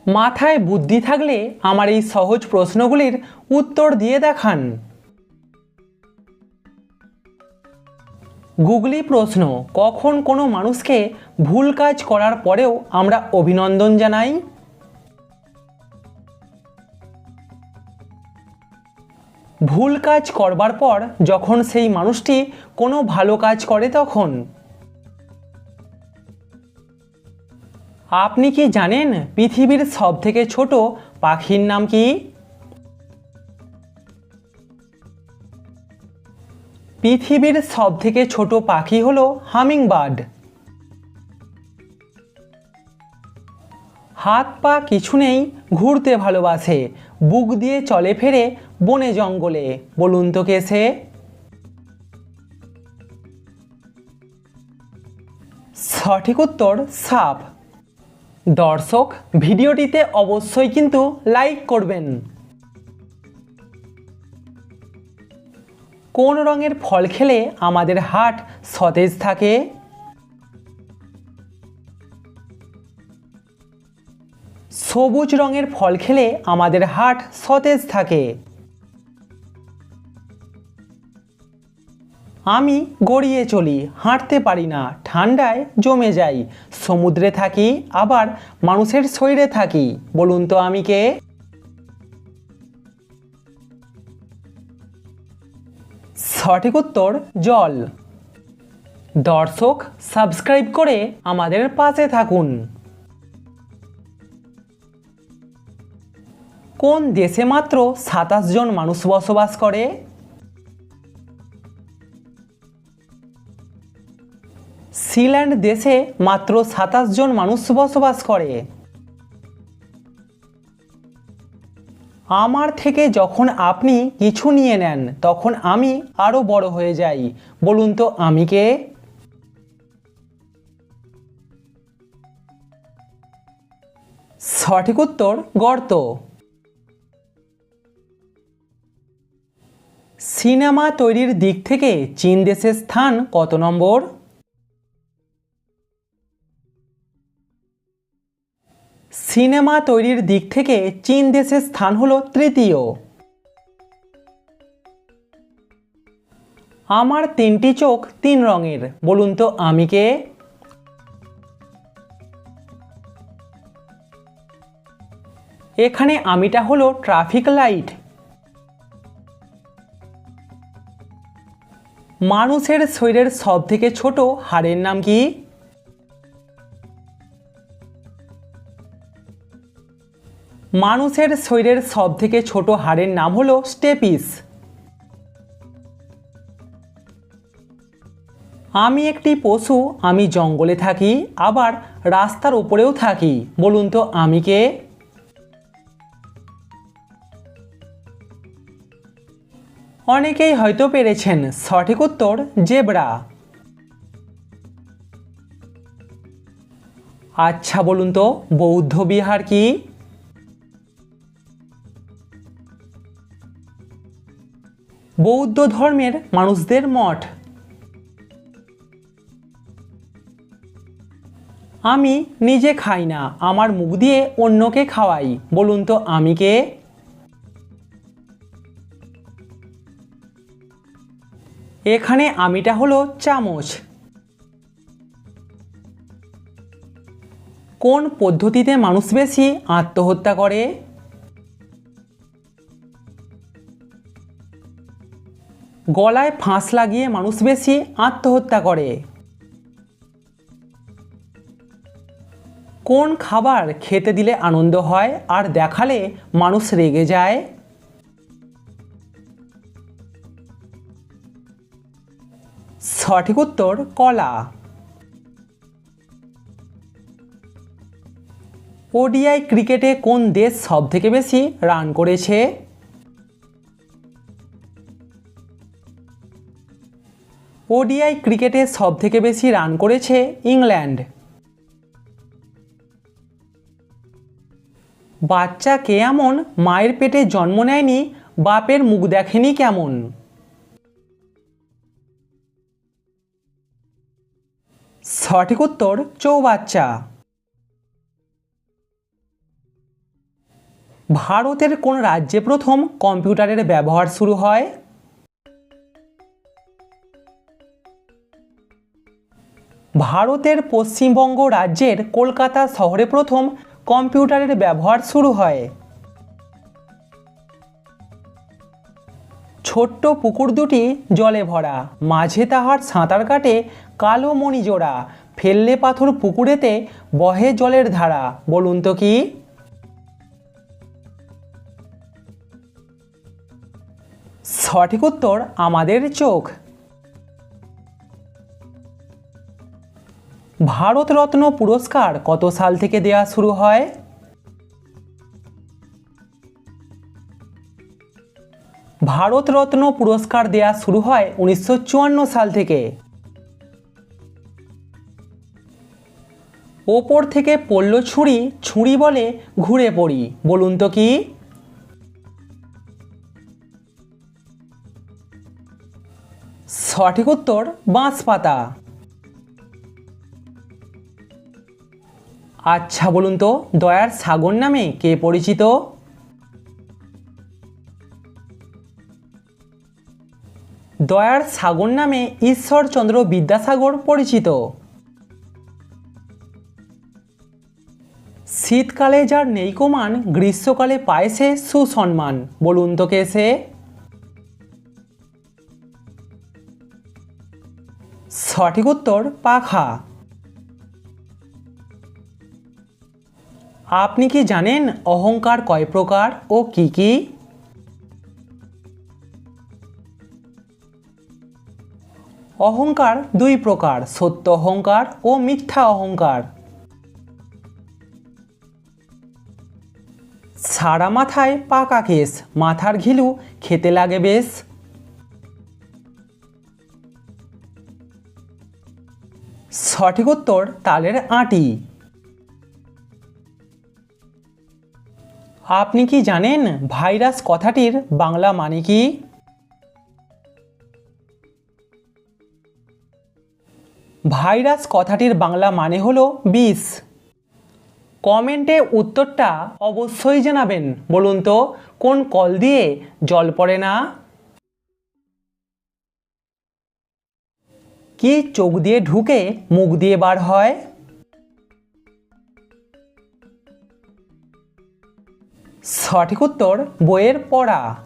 মাথায় বুদ্ধি থাকলে আমার এই সহজ প্রশ্নগুলির উত্তর দিয়ে দেখান। গুগলি প্রশ্ন, কখন কোনো মানুষকে ভুল কাজ করার পরেও আমরা অভিনন্দন জানাই? ভুল কাজ করবার পর যখন সেই মানুষটি কোনো ভালো কাজ করে তখন। আপনি কি জানেন পৃথিবীর সবথেকে ছোট পাখির নাম কি? পৃথিবীর সবথেকে ছোট পাখি হলো হামিংবার্ড। হাত পা কিছু নেই, ঘুরতে ভালোবাসে, বুক দিয়ে চলে ফেরে বনে জঙ্গলে, বলুন তো কে সে? সঠিক উত্তর সাপ। দর্শক, ভিডিওটিতে অবশ্যই কিন্তু লাইক করবেন। কোন রঙের ফল খেলে আমাদের হার্ট সতেজ থাকে? সবুজ রঙের ফল খেলে আমাদের হার্ট সতেজ থাকে। আমি গড়িয়ে চলি, হাঁটতে পারি না, ঠান্ডায় জমে যাই, সমুদ্রে থাকি আবার মানুষের শরীরে থাকি, বলুন তো আমি কে? সঠিক উত্তর জল। দর্শক, সাবস্ক্রাইব করে আমাদের পাশে থাকুন। কোন দেশে মাত্র 27 জন মানুষ বসবাস করে? সিল্যান্ড দেশে মাত্র 27 জন মানুষ বসবাস করে। আমার থেকে যখন আপনি কিছু নিয়ে নেন তখন আমি আরো বড় হয়ে যাই, বলুন তো আমি কে? সঠিক উত্তর গর্ত। সিনেমা তৈরির দিক থেকে চীন দেশের স্থান কত নম্বর? সিনেমা তৈরির দিক থেকে চীন দেশের স্থান হলো তৃতীয়। আমার 3টি চোখ 3 রঙের, বলুন তো আমি কে? এখানে আমিটা হলো ট্রাফিক লাইট। মানুষের শরীরের সবথেকে ছোট হাড়ের নাম কি? মানুষের শরীরের সবথেকে ছোট হাড়ের নাম হলো স্টেপিস। আমি একটি পশু, আমি জঙ্গলে থাকি আবার রাস্তার উপরেও থাকি, বলুন তো আমি কে? অনেকেই হয়তো পেরেছেন, সঠিক উত্তর জেব্রা। আচ্ছা বলুন তো বৌদ্ধ বিহার কি? বৌদ্ধ ধর্মের মানুষদের মঠ। আমি নিজে খাই না, আমার মুখ দিয়ে অন্যকে খাওয়াই, বলুন তো আমি কে? এখানে আমিটা হলো চামচ। কোন পদ্ধতিতে মানুষ বেশি আত্মহত্যা করে? গলায় ফাঁস লাগিয়ে মানুষ বেশি আত্মহত্যা করে। কোন খাবার খেতে দিলে আনন্দ হয় আর দেখালে মানুষ রেগে যায়? সঠিক উত্তর কলা। ওডিআই ক্রিকেটে কোন দেশ সবথেকে বেশি রান করেছে? ওডিআই ক্রিকেটে সবথেকে বেশি রান করেছে ইংল্যান্ড। বাচ্চা কে এমন মায়ের পেটে জন্ম নেয়নি, বাপের মুখ দেখেনি কেমন? সঠিক উত্তর চৌবাচ্চা। ভারতের কোন রাজ্যে প্রথম কম্পিউটারের ব্যবহার শুরু হয়? ভারতের পশ্চিমবঙ্গ রাজ্যের কলকাতা শহরে প্রথম কম্পিউটারের ব্যবহার শুরু হয়। ছোট্ট পুকুর দুটি জলে ভরা, মাঝে তাহার সাঁতার কাটে কালো মণিজোড়া, ফেললে পাথর পুকুরেতে বহে জলের ধারা। বলুন তো কি? সঠিক উত্তর আমাদের চোখ। ভারতরত্ন পুরস্কার কত সাল থেকে দেওয়া শুরু হয়? ভারতরত্ন পুরস্কার দেওয়া শুরু হয় 1954 সাল থেকে। ওপর থেকে পড়ল ছুরি, ছুরি বলে ঘুরে পড়ি। বলুন তো কি? সঠিক উত্তর বাঁশপাতা। আচ্ছা বলুন তো, দয়ার সাগর নামে কে পরিচিত? দয়ার সাগর নামে ঈশ্বরচন্দ্র বিদ্যাসাগর পরিচিত। শীতকালে যার নেই কমান, গ্রীষ্মকালে পায় সে সুসম্মান। বলুন তো কে সে? সঠিক উত্তর পাখা। আপনি কি জানেন অহংকার কয় প্রকার ও কি কি? অহংকার দুই প্রকার, সত্য অহংকার ও মিথ্যা অহংকার। সারা মাথায় পাকা কেশ, মাথার ঘিলু খেতে লাগে বেশ। সঠিক উত্তর তালের আঁটি। আপনি কি জানেন ভাইরাস কথাটির বাংলা মানে কি? ভাইরাস কথাটির বাংলা মানে হলো বিষ। কমেন্টে উত্তরটা অবশ্যই জানাবেন। বলুন তো, কোন কল দিয়ে জল পড়ে না? কি চোখ দিয়ে ঢুকে মুখ দিয়ে বার হয়? সঠিক উত্তর বইয়ের পড়া।